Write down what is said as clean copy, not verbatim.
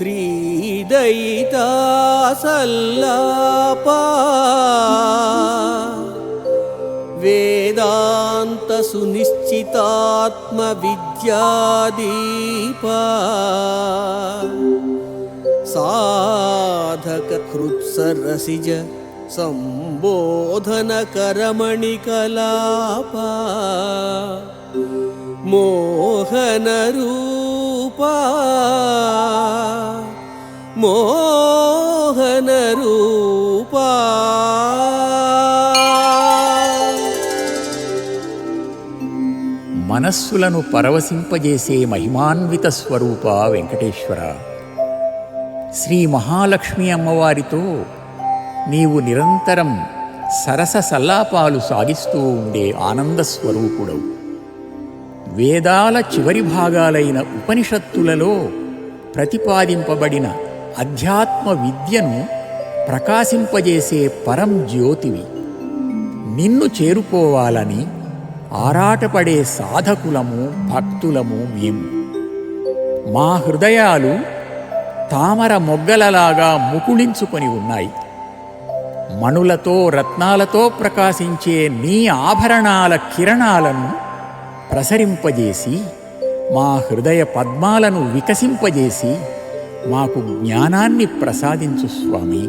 శ్రీదయితాసల్లాపా వేదాంత సునిశ్చితాత్మ విద్యాదీపా సాధక హృత్సరసిజ సంబోధన కరమణికలాపా మోహన రూపా మోహన రూపా. మనస్సులను పరవశింపజేసే మహిమాన్విత స్వరూప వెంకటేశ్వర, శ్రీ మహాలక్ష్మి అమ్మవారితో నీవు నిరంతరం సరస సల్లాపాలు సాగిస్తూ ఉండే ఆనంద స్వరూపుడవు. వేదాల చివరి భాగాలైన ఉపనిషత్తులలో ప్రతిపాదింపబడిన అధ్యాత్మ విద్యను ప్రకాశింపజేసే పరం జ్యోతివి. నిన్ను చేరుకోవాలని ఆరాటపడే సాధకులము భక్తులము మేము. మా హృదయాలు తామర మొగ్గలలాగా ముకుళించుకొని ఉన్నాయి. మణులతో రత్నాలతో ప్రకాశించే నీ ఆభరణాల కిరణాలను ప్రసరింపజేసి మా హృదయ పద్మాలను వికసింపజేసి మాకు జ్ఞానాన్ని ప్రసాదించు స్వామి.